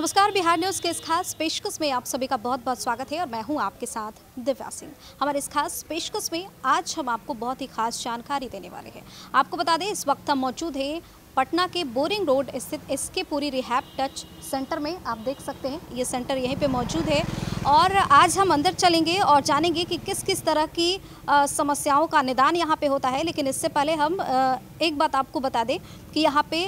नमस्कार, बिहार न्यूज़ के इस खास पेशकश में आप सभी का बहुत बहुत स्वागत है और मैं हूं आपके साथ दिव्या सिंह। हमारे इस खास पेशकश में आज हम आपको बहुत ही खास जानकारी देने वाले हैं। आपको बता दें, इस वक्त हम मौजूद हैं पटना के बोरिंग रोड स्थित SK Puri rehab touch centre में। आप देख सकते हैं ये सेंटर यहीं पे मौजूद है और आज हम अंदर चलेंगे और जानेंगे कि किस किस तरह की समस्याओं का निदान यहाँ पे होता है। लेकिन इससे पहले हम एक बात आपको बता दें कि यहाँ पे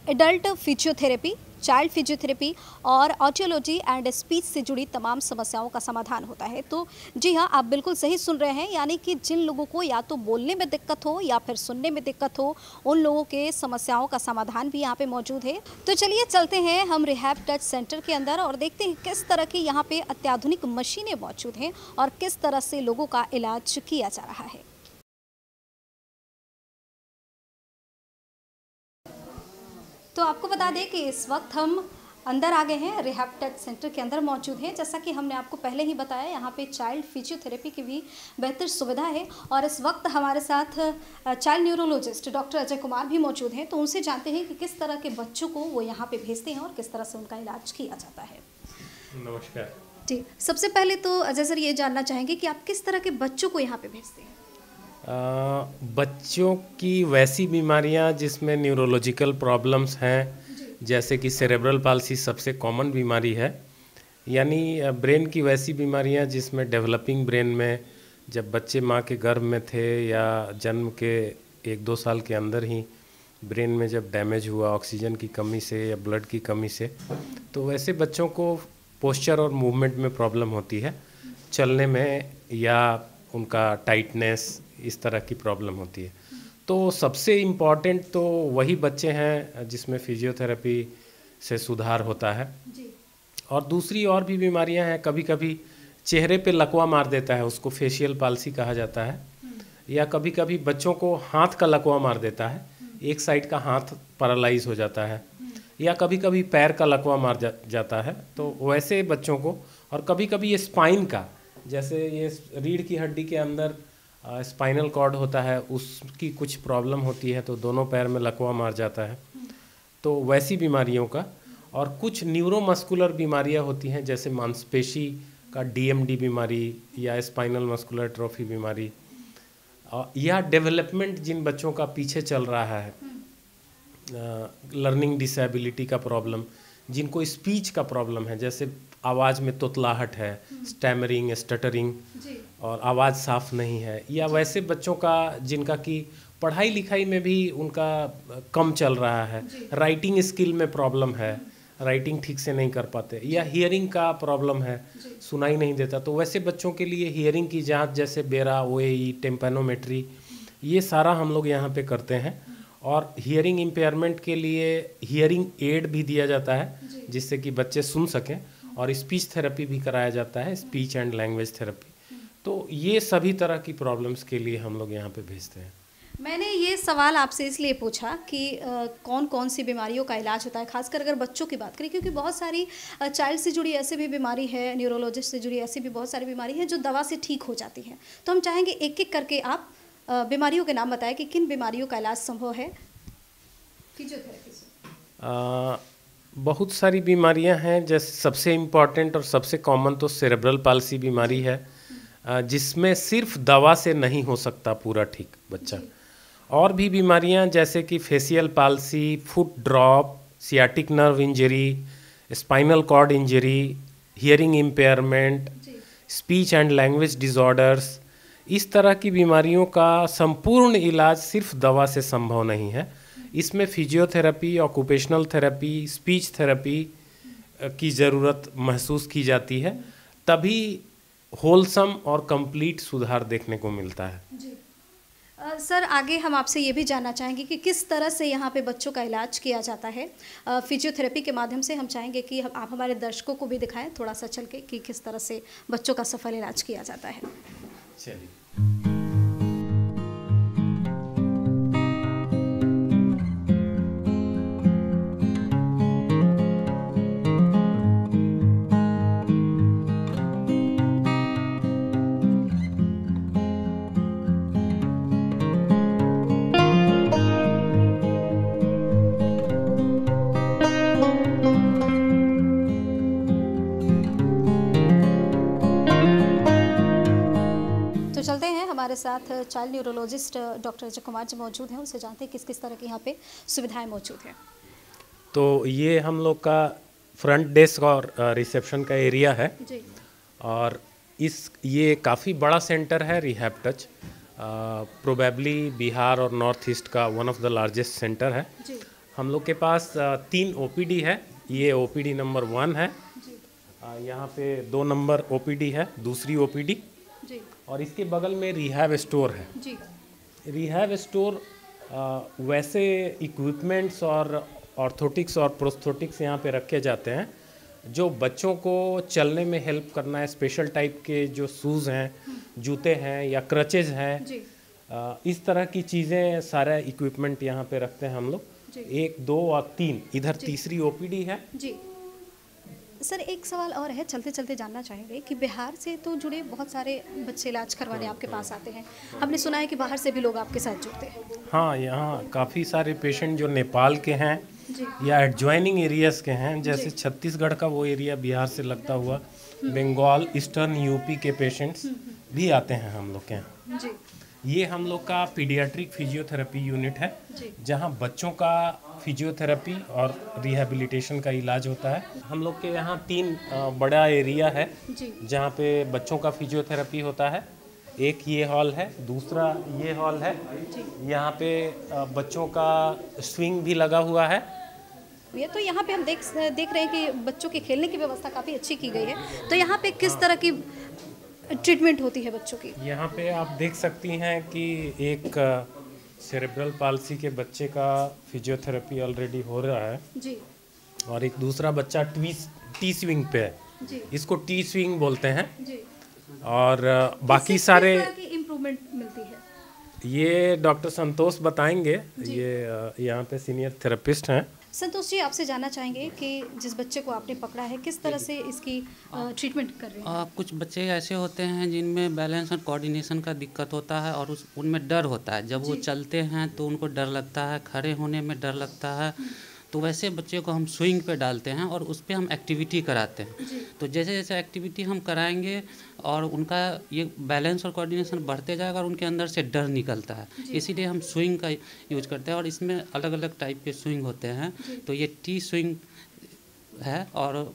एडल्ट फिजियोथेरेपी, चाइल्ड फिजियोथेरेपी और ऑडियोलॉजी एंड स्पीच से जुड़ी तमाम समस्याओं का समाधान होता है। तो जी हाँ, आप बिल्कुल सही सुन रहे हैं, यानी कि जिन लोगों को या तो बोलने में दिक्कत हो या फिर सुनने में दिक्कत हो, उन लोगों के समस्याओं का समाधान भी यहाँ पे मौजूद है। तो चलिए चलते हैं हम रिहैब टच सेंटर के अंदर और देखते हैं किस तरह की यहाँ पे अत्याधुनिक मशीनें मौजूद हैं और किस तरह से लोगों का इलाज किया जा रहा है। तो आपको बता दें कि इस वक्त हम अंदर आ गए हैं, रिहैब टच सेंटर के अंदर मौजूद हैं। जैसा कि हमने आपको पहले ही बताया, यहाँ पे चाइल्ड फिजियोथेरेपी की भी बेहतर सुविधा है और इस वक्त हमारे साथ child neurologist doctor Ajay Kumar भी मौजूद हैं। तो उनसे जानते हैं कि किस तरह के बच्चों को वो यहाँ पे भेजते हैं और किस तरह से उनका इलाज किया जाता है। नमस्कार जी, सबसे पहले तो अजय सर ये जानना चाहेंगे कि आप किस तरह के बच्चों को यहाँ पे भेजते हैं। बच्चों की वैसी बीमारियां जिसमें न्यूरोलॉजिकल प्रॉब्लम्स हैं, जैसे कि सेरेब्रल पाल्सी सबसे कॉमन बीमारी है, यानी ब्रेन की वैसी बीमारियां जिसमें डेवलपिंग ब्रेन में जब बच्चे माँ के गर्भ में थे या जन्म के 1-2 साल के अंदर ही ब्रेन में जब डैमेज हुआ ऑक्सीजन की कमी से या ब्लड की कमी से, तो वैसे बच्चों को पोस्चर और मूवमेंट में प्रॉब्लम होती है, चलने में या उनका टाइटनेस, इस तरह की प्रॉब्लम होती है। तो सबसे इम्पॉर्टेंट तो वही बच्चे हैं जिसमें फिजियोथेरेपी से सुधार होता है। और दूसरी और भी बीमारियां हैं, कभी कभी चेहरे पे लकवा मार देता है, उसको फेशियल पाल्सी कहा जाता है, या कभी कभी बच्चों को हाथ का लकवा मार देता है, एक साइड का हाथ पैरालाइज हो जाता है, या कभी कभी पैर का लकवा मार जाता है। तो वैसे बच्चों को, और कभी कभी ये स्पाइन का, जैसे ये रीढ़ की हड्डी के अंदर स्पाइनल कॉर्ड होता है, उसकी कुछ प्रॉब्लम होती है तो दोनों पैर में लकवा मार जाता है, तो वैसी बीमारियों का। और कुछ न्यूरोमस्कुलर बीमारियां होती हैं, जैसे मांसपेशी का डीएमडी बीमारी या स्पाइनल मस्कुलर एट्रोफी बीमारी, या डेवलपमेंट जिन बच्चों का पीछे चल रहा है, लर्निंग डिसेबिलिटी का प्रॉब्लम, जिनको स्पीच का प्रॉब्लम है, जैसे आवाज़ में तोतलाहट है, स्टैमरिंग, स्टटरिंग, और आवाज़ साफ नहीं है, या वैसे बच्चों का जिनका कि पढ़ाई लिखाई में भी उनका कम चल रहा है, राइटिंग स्किल में प्रॉब्लम है, राइटिंग ठीक से नहीं कर पाते, या हियरिंग का प्रॉब्लम है, सुनाई नहीं देता, तो वैसे बच्चों के लिए हियरिंग की जांच जैसे बेरा, ओएई, टेम्पेनोमेट्री, ये सारा हम लोग यहाँ पे करते हैं। और हियरिंग इम्पेयरमेंट के लिए हियरिंग एड भी दिया जाता है, जिससे कि बच्चे सुन सकें, और स्पीच थेरेपी भी कराया जाता है, स्पीच एंड लैंग्वेज थेरेपी। तो ये सभी तरह की प्रॉब्लम्स के लिए हम लोग यहाँ पे भेजते हैं। मैंने ये सवाल आपसे इसलिए पूछा कि कौन कौन सी बीमारियों का इलाज होता है, खासकर अगर बच्चों की बात करें, क्योंकि बहुत सारी चाइल्ड से जुड़ी ऐसी भी बीमारी है, न्यूरोलॉजिस्ट से जुड़ी ऐसी भी बहुत सारी बीमारी है जो दवा से ठीक हो जाती है। तो हम चाहेंगे एक एक करके आप बीमारियों के नाम बताएं कि किन बीमारियों का इलाज संभव है फिजियोथेरेपी से। बहुत सारी बीमारियां हैं, जैसे सबसे इम्पॉर्टेंट और सबसे कॉमन तो सेरेब्रल पाल्सी बीमारी है, जिसमें सिर्फ दवा से नहीं हो सकता पूरा ठीक बच्चा। और भी बीमारियां जैसे कि facial palsy, foot drop, sciatic nerve injury, spinal cord injury, hearing impairment, speech and language disorders, इस तरह की बीमारियों का संपूर्ण इलाज सिर्फ दवा से संभव नहीं है। इसमें physiotherapy, occupational therapy, speech therapy की ज़रूरत महसूस की जाती है, तभी होलसम और कंप्लीट सुधार देखने को मिलता है। जी सर, आगे हम आपसे ये भी जानना चाहेंगे कि किस तरह से यहाँ पे बच्चों का इलाज किया जाता है फिजियोथेरेपी के माध्यम से। हम चाहेंगे कि आप हमारे दर्शकों को भी दिखाएं थोड़ा सा चल के कि किस तरह से बच्चों का सफल इलाज किया जाता है। चलिए। हमारे साथ child neurologist doctor Ajay Kumar ji मौजूद हैं, उनसे जानते हैं किस किस तरह की यहाँ पे सुविधाएं मौजूद हैं। तो ये हम लोग का फ्रंट डेस्क और रिसेप्शन का एरिया है जी। और ये काफ़ी बड़ा सेंटर है रिहैब टच, प्रोबेबली बिहार और नॉर्थ ईस्ट का one of the largest centre है। जी। हम लोग के पास 3 ओपीडी है। ये ओपीडी नंबर 1 है। जी। यहाँ पे 2 नंबर ओपीडी है, दूसरी ओपीडी, जी। और इसके बगल में रिहैब स्टोर है। जी। रिहैब स्टोर वैसे इक्विपमेंट्स और ऑर्थोटिक्स और प्रोस्थोटिक्स यहाँ पे रखे जाते हैं जो बच्चों को चलने में हेल्प करना है। स्पेशल टाइप के जो शूज़ हैं, जूते हैं या क्रचेज हैं, जी। इस तरह की चीज़ें, सारा इक्विपमेंट यहाँ पे रखते हैं हम लोग। जी। 1, 2 और 3 इधर तीसरी ओपीडी है। जी सर, एक सवाल और है, चलते चलते जानना चाहेंगे कि बिहार से तो जुड़े बहुत सारे बच्चे इलाज करवाने आपके पास आते हैं। हमने सुना है कि बाहर से भी लोग आपके साथ जुड़ते हैं। हाँ, यहाँ काफ़ी सारे पेशेंट जो नेपाल के हैं जी। या एडजॉइनिंग एरियाज़ के हैं, जैसे छत्तीसगढ़ का वो एरिया बिहार से लगता हुआ, बंगाल, ईस्टर्न यूपी के पेशेंट्स भी आते हैं हम लोग के यहाँ। जी। ये हम लोग का पीडियाट्रिक फिजियोथेरेपी यूनिट है, जहाँ बच्चों का फिजियोथेरेपी और रिहैबिलिटेशन का इलाज होता है। हम लोग के यहाँ 3 बड़ा एरिया है जहाँ पे बच्चों का फिजियोथेरेपी होता है। एक ये हॉल है, दूसरा ये हॉल है। यहाँ पे बच्चों का स्विंग भी लगा हुआ है। ये तो यहाँ पे हम देख रहे हैं कि बच्चों के खेलने की व्यवस्था काफ़ी अच्छी की गई है। तो यहाँ पे किस तरह की ट्रीटमेंट होती है बच्चों की? यहाँ पे आप देख सकती हैं कि एक सेरेब्रल पाल्सी के बच्चे का फिजियोथेरेपी ऑलरेडी हो रहा है जी। और एक दूसरा बच्चा टी स्विंग पे है। जी। इसको टी स्विंग बोलते हैं। जी। और बाकी सारे किस तरह की इम्प्रूवमेंट मिलती है? ये डॉक्टर संतोष बताएंगे, ये यहाँ पे सीनियर थेरेपिस्ट हैं। संतोष जी, आपसे जानना चाहेंगे कि जिस बच्चे को आपने पकड़ा है, किस तरह से इसकी ट्रीटमेंट कर रहे हैं? कुछ बच्चे ऐसे होते हैं जिनमें बैलेंस और कोऑर्डिनेशन का दिक्कत होता है और उनमें डर होता है। जब वो चलते हैं तो उनको डर लगता है, खड़े होने में डर लगता है। तो वैसे बच्चे को हम स्विंग पे डालते हैं और उस पर हम एक्टिविटी कराते हैं। तो जैसे जैसे एक्टिविटी हम कराएंगे और उनका ये बैलेंस और कोऑर्डिनेशन बढ़ते जाएगा और उनके अंदर से डर निकलता है। इसीलिए हम स्विंग का यूज करते हैं और इसमें अलग अलग टाइप के स्विंग होते हैं। तो ये टी स्विंग है और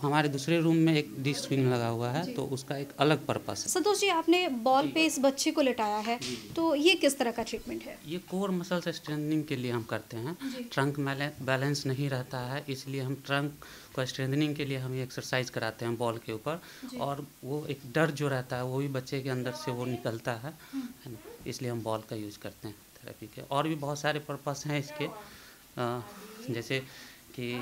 हमारे दूसरे रूम में एक डी स्विंग लगा हुआ है, तो उसका एक अलग पर्पस है। संतोष जी, आपने बॉल पे इस बच्चे को लेटाया है, तो ये किस तरह का ट्रीटमेंट है? ये कोर मसल्स स्ट्रेंथनिंग के लिए हम करते हैं। ट्रंक बैलेंस नहीं रहता है, इसलिए हम ट्रंक को स्ट्रेंथनिंग के लिए हम ये एक्सरसाइज कराते हैं बॉल के ऊपर। और वो एक डर जो रहता है वो भी बच्चे के अंदर से वो निकलता है ना, इसलिए हम बॉल का यूज करते हैं थेरेपी के। और भी बहुत सारे पर्पस हैं इसके, जैसे कि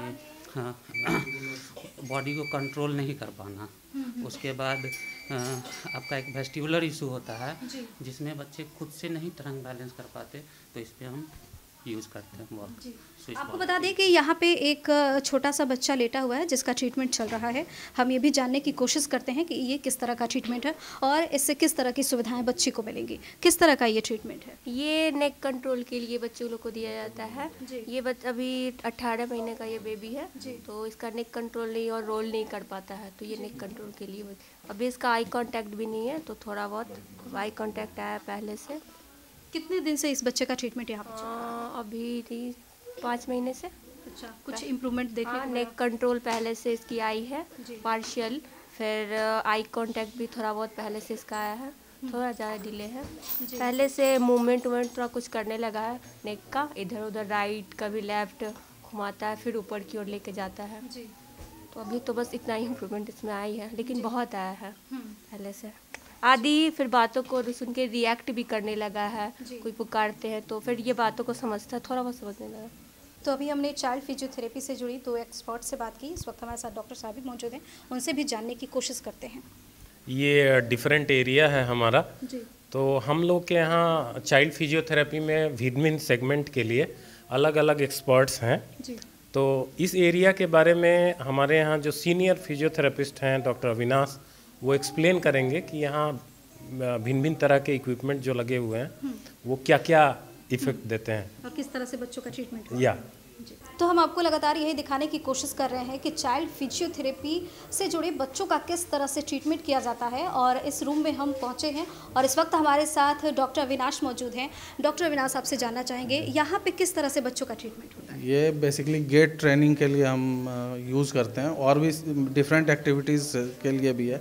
बॉडी को कंट्रोल नहीं कर पाना। उसके बाद आपका एक वेस्टिबुलर इशू होता है जिसमें बच्चे खुद से नहीं ट्रंक बैलेंस कर पाते, तो इस पे हम यूज़ करते हैं बॉल। आपको बता दें कि यहाँ पे एक छोटा सा बच्चा लेटा हुआ है जिसका ट्रीटमेंट चल रहा है। हम ये भी जानने की कोशिश करते हैं कि ये किस तरह का ट्रीटमेंट है और इससे किस तरह की सुविधाएं बच्चे को मिलेंगी। किस तरह का ये ट्रीटमेंट है? ये नेक कंट्रोल के लिए बच्चों लोग को दिया जाता है। ये अभी 18 महीने का ये बेबी है, तो इसका नेक कंट्रोल नहीं और रोल नहीं कर पाता है, तो ये नेक कंट्रोल के लिए। अभी इसका आई कांटेक्ट भी नहीं है, तो थोड़ा बहुत आई कांटेक्ट आया पहले से। कितने दिन से इस बच्चे का ट्रीटमेंट यहाँ पर? अभी 5 महीने से। अच्छा, कुछ इम्प्रूवमेंट देखने को? नेक कंट्रोल पहले से इसकी आई है पार्शियल, फिर आई कांटेक्ट भी थोड़ा बहुत पहले से इसका आया है, थोड़ा ज़्यादा डिले है। पहले से मूवमेंट थोड़ा कुछ करने लगा है नेक का, इधर उधर राइट कभी लेफ्ट घुमाता है, फिर ऊपर की ओर लेके जाता है। तो अभी तो बस इतना ही इम्प्रूवमेंट इसमें आई है, लेकिन बहुत आया है पहले से। आदि फिर बातों को सुन के रिएक्ट भी करने लगा है, कोई पुकारते हैं तो फिर ये बातों को समझता है, थोड़ा बहुत समझने लगा। तो अभी हमने चाइल्ड फिजियोथेरेपी से जुड़ी 2 एक्सपर्ट से बात की। इस वक्त हमारे साथ डॉक्टर साहब भी मौजूद हैं, उनसे भी जानने की कोशिश करते हैं। ये डिफरेंट एरिया है हमारा। जी। तो हम लोग के यहाँ चाइल्ड फिजियोथेरेपी में भिन्न सेगमेंट के लिए अलग अलग एक्सपर्ट्स हैं। जी। तो इस एरिया के बारे में हमारे यहाँ जो सीनियर फिजियोथेरेपिस्ट हैं डॉक्टर अविनाश, वो एक्सप्लेन करेंगे कि यहाँ भिन्न भिन्न तरह के इक्विपमेंट जो लगे हुए हैं वो क्या क्या इफ़ेक्ट देते हैं और किस तरह से बच्चों का ट्रीटमेंट या तो हम आपको लगातार यही दिखाने की कोशिश कर रहे हैं कि चाइल्ड फिजियोथेरेपी से जुड़े बच्चों का किस तरह से ट्रीटमेंट किया जाता है। और इस रूम में हम पहुंचे हैं और इस वक्त हमारे साथ डॉक्टर अविनाश मौजूद हैं। डॉक्टर अविनाश, आपसे जानना चाहेंगे यहाँ पे किस तरह से बच्चों का ट्रीटमेंट होता है? ये बेसिकली गेट ट्रेनिंग के लिए हम यूज़ करते हैं और भी डिफरेंट एक्टिविटीज़ के लिए भी है।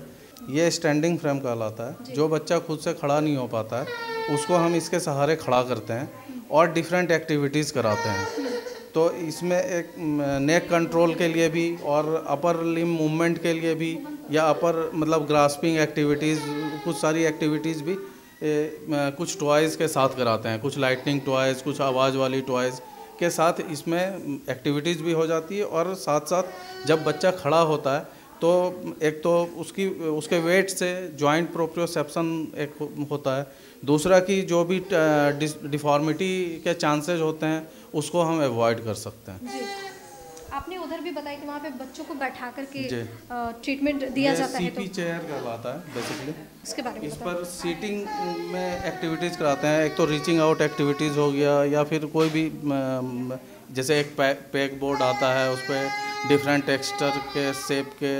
ये स्टैंडिंग फ्रेम कहलाता है। जो बच्चा खुद से खड़ा नहीं हो पाता है उसको हम इसके सहारे खड़ा करते हैं और डिफरेंट एक्टिविटीज़ कराते हैं। तो इसमें एक नेक कंट्रोल के लिए भी और अपर लिम्ब मूवमेंट के लिए भी या अपर मतलब ग्रास्पिंग एक्टिविटीज़, कुछ सारी एक्टिविटीज़ भी कुछ टॉयज़ के साथ कराते हैं। कुछ लाइटनिंग टॉयज़, कुछ आवाज़ वाली टॉयज़ के साथ इसमें एक्टिविटीज़ भी हो जाती है। और साथ साथ जब बच्चा खड़ा होता है तो एक तो उसके वेट से जॉइंट प्रोप्रियोसेप्शन एक होता है। दूसरा कि जो भी डिफॉर्मिटी के चांसेस होते हैं उसको हम अवॉइड कर सकते हैं। जी। आपने उधर भी बताया कि वहाँ पे बच्चों को बैठा करके ट्रीटमेंट दिया जाता है। सीपी चेयर कहलाता है बेसिकली। इसके बारे में इस पर सीटिंग में एक्टिविटीज़ कराते हैं। एक तो रीचिंग आउट एक्टिविटीज़ हो गया या फिर कोई भी जैसे एक पैक बोर्ड आता है उस पर डिफरेंट टेक्सचर के शेप के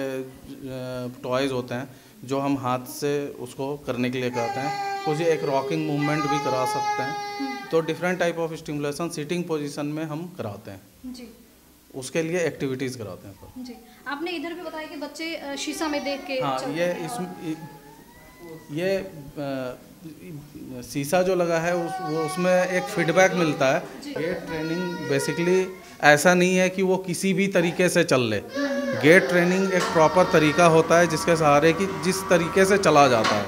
टॉयज़ होते हैं जो हम हाथ से उसको करने के लिए कराते हैं। कुछ एक रॉकिंग मूवमेंट भी करा सकते हैं। तो different type of stimulation sitting position में हम कराते हैं जी। उसके लिए एक्टिविटीज़ कराते हैं जी। आपने इधर भी बताया कि बच्चे शीशा में देख के हाँ ये शीशा जो लगा है वो उसमें एक फीडबैक मिलता है। ये ट्रेनिंग बेसिकली ऐसा नहीं है कि वो किसी भी तरीके से चल ले। गेट ट्रेनिंग एक प्रॉपर तरीका होता है जिसके सहारे कि जिस तरीके से चला जाता है।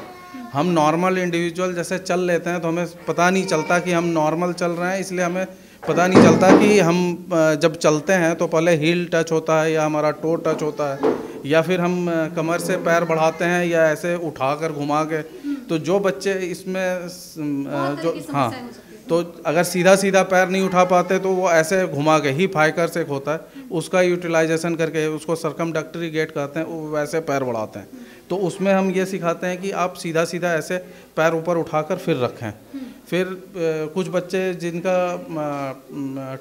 हम नॉर्मल इंडिविजुअल जैसे चल लेते हैं तो हमें पता नहीं चलता कि हम नॉर्मल चल रहे हैं, इसलिए हमें पता नहीं चलता कि हम जब चलते हैं तो पहले हील टच होता है या हमारा टो टच होता है या फिर हम कमर से पैर बढ़ाते हैं या ऐसे उठाकर घुमा के। तो जो बच्चे इसमें जो हाँ तो अगर सीधा सीधा पैर नहीं उठा पाते तो वो ऐसे घुमा के हिप हाइकर्स एक होता है उसका यूटिलाइजेशन करके, उसको सर्कमडक्टरी गेट कहते हैं, वो वैसे पैर बढ़ाते हैं। तो उसमें हम ये सिखाते हैं कि आप सीधा सीधा ऐसे पैर ऊपर उठाकर फिर रखें। फिर कुछ बच्चे जिनका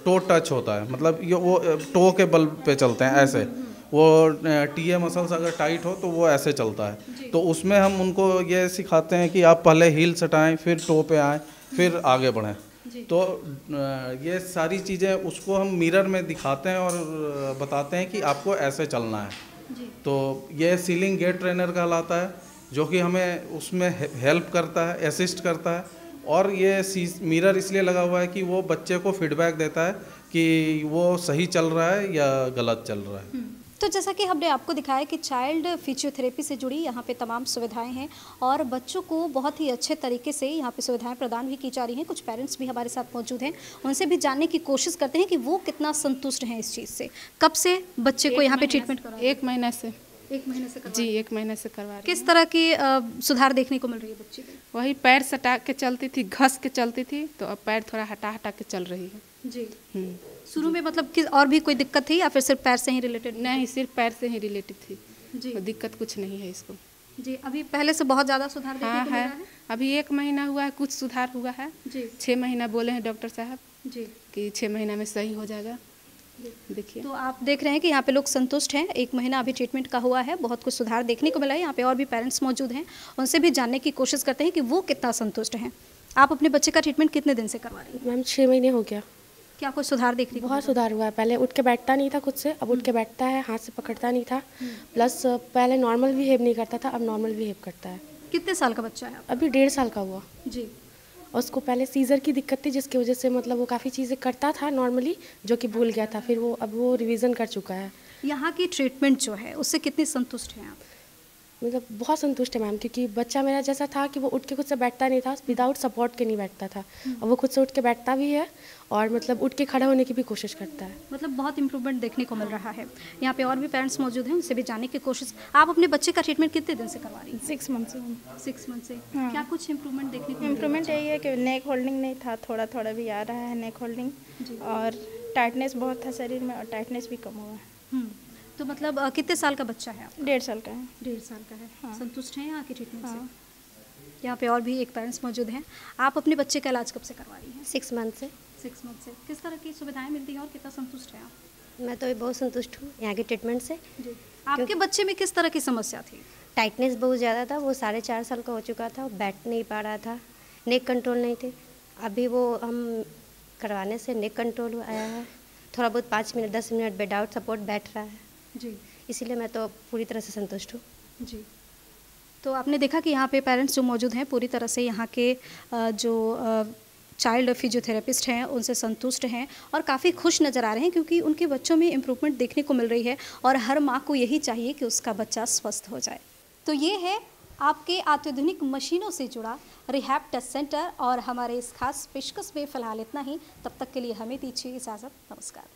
टो टच होता है, मतलब ये वो टो के बल पे चलते हैं ऐसे, वो टीए मसल्स अगर टाइट हो तो वो ऐसे चलता है। तो उसमें हम उनको ये सिखाते हैं कि आप पहले हील्स हटाएं फिर टो पे आएँ फिर आगे बढ़ें। तो ये सारी चीज़ें उसको हम मिरर में दिखाते हैं और बताते हैं कि आपको ऐसे चलना है। तो ये सीलिंग गेट ट्रेनर कहलाता है जो कि हमें उसमें हेल्प करता है, असिस्ट करता है। और ये मिरर इसलिए लगा हुआ है कि वो बच्चे को फीडबैक देता है कि वो सही चल रहा है या गलत चल रहा है। तो जैसा कि हमने आपको दिखाया कि चाइल्ड फिजियोथेरेपी से जुड़ी यहाँ पे तमाम सुविधाएं हैं और बच्चों को बहुत ही अच्छे तरीके से यहाँ पे सुविधाएं प्रदान भी की जा रही हैं। कुछ पेरेंट्स भी हमारे साथ मौजूद हैं, उनसे भी जानने की कोशिश करते हैं कि वो कितना संतुष्ट हैं इस चीज़ से। कब से बच्चे को यहाँ पे ट्रीटमेंट करा? 1 महीना से। 1 महीने से जी 1 महीने से करवा रही। किस तरह की सुधार देखने को मिल रही है बच्चे को? वही पैर सटा के चलती थी, घस के चलती थी, तो अब पैर थोड़ा हटा हटा के चल रही है। जी। शुरू में मतलब कि और भी कोई दिक्कत थी या फिर सिर्फ पैर से ही रिलेटेड? नहीं, सिर्फ पैर से ही रिलेटेड थी जी। कोई दिक्कत कुछ नहीं है इसको। जी। अभी पहले से बहुत ज़्यादा सुधार देखने को मिल रहा है? अभी 1 महीना हुआ है, कुछ सुधार हुआ है जी। 6 महीना बोले हैं डॉक्टर साहब जी कि 6 महीना में सही हो जाएगा। देखिए तो आप देख रहे हैं कि यहाँ पे लोग संतुष्ट हैं। 1 महीना अभी ट्रीटमेंट का हुआ है, बहुत कुछ सुधार देखने को मिला है। यहाँ पे और भी पेरेंट्स मौजूद हैं, उनसे भी जानने की कोशिश करते हैं कि वो कितना संतुष्ट हैं। आप अपने बच्चे का ट्रीटमेंट कितने दिन से करवा रही हैं? मैम 6 महीने हो गया। क्या कोई सुधार देख रही? बहुत सुधार हुआ है। पहले उठ के बैठता नहीं था खुद से, अब उठ के बैठता है, हाथ से पकड़ता नहीं था। प्लस पहले नॉर्मल बिहेव नहीं करता था, अब नॉर्मल बिहेव करता है। कितने साल का बच्चा है? अभी 1.5 साल का हुआ जी। और उसको पहले सीज़र की दिक्कत थी जिसकी वजह से मतलब वो काफ़ी चीज़ें करता था नॉर्मली जो कि भूल गया था। फिर वो अब वो रिवीजन कर चुका है। यहाँ की ट्रीटमेंट जो है उससे कितनी संतुष्ट हैं आप? मतलब बहुत संतुष्ट है मैम, क्योंकि बच्चा मेरा जैसा था कि वो उठ के खुद से बैठता नहीं था, विदाउट सपोर्ट के नहीं बैठता था। और वो खुद से उठ के बैठता भी है और मतलब उठ के खड़ा होने की भी कोशिश करता है। मतलब बहुत इंप्रूवमेंट देखने को मिल रहा है। यहाँ पे और भी पेरेंट्स मौजूद हैं, उनसे भी जानने की कोशिश। आप अपने बच्चे का ट्रीटमेंट कितने दिन से करवा रही हैं? 6 मंथ से। 6 मंथ से। हाँ। क्या कुछ इंप्रूवमेंट देखने को? इम्प्रूवमेंट यही है कि नेक होल्डिंग नहीं था, थोड़ा थोड़ा भी आ रहा है नेक होल्डिंग, और टाइटनेस बहुत था शरीर में और टाइटनेस भी कम हुआ है। तो मतलब कितने साल का बच्चा है आपका? 1.5 साल का है। 1.5 साल का है। हाँ। संतुष्ट हैं यहाँ की ट्रीटमेंट हाँ। से? यहाँ पे और भी एक पेरेंट्स मौजूद हैं। आप अपने बच्चे का इलाज कब से करवा रही हैं? 6 मंथ से। 6 मंथ से किस तरह की सुविधाएं मिलती हैं और कितना संतुष्ट हैं आप? मैं तो बहुत संतुष्ट हूँ यहाँ के ट्रीटमेंट से। जी। आपके बच्चे में किस तरह की समस्या थी? टाइटनेस बहुत ज़्यादा था, वो 4.5 साल का हो चुका था, बैठ नहीं पा रहा था, नेक कंट्रोल नहीं थे। अभी वो हम करवाने से नेक कंट्रोल आया है, थोड़ा बहुत 5 मिनट 10 मिनट विदाउट सपोर्ट बैठ रहा है। जी। इसीलिए मैं तो पूरी तरह से संतुष्ट हूँ। जी। तो आपने देखा कि यहाँ पे पेरेंट्स जो मौजूद हैं पूरी तरह से यहाँ के जो चाइल्ड फिजियोथेरेपिस्ट हैं उनसे संतुष्ट हैं और काफ़ी खुश नज़र आ रहे हैं, क्योंकि उनके बच्चों में इम्प्रूवमेंट देखने को मिल रही है और हर माँ को यही चाहिए कि उसका बच्चा स्वस्थ हो जाए। तो ये है आपके अत्याधुनिक मशीनों से जुड़ा रिहैब टेस्ट सेंटर और हमारे इस खास पेशकश में फ़िलहाल इतना ही। तब तक के लिए हमें दीजिए इजाज़त। नमस्कार।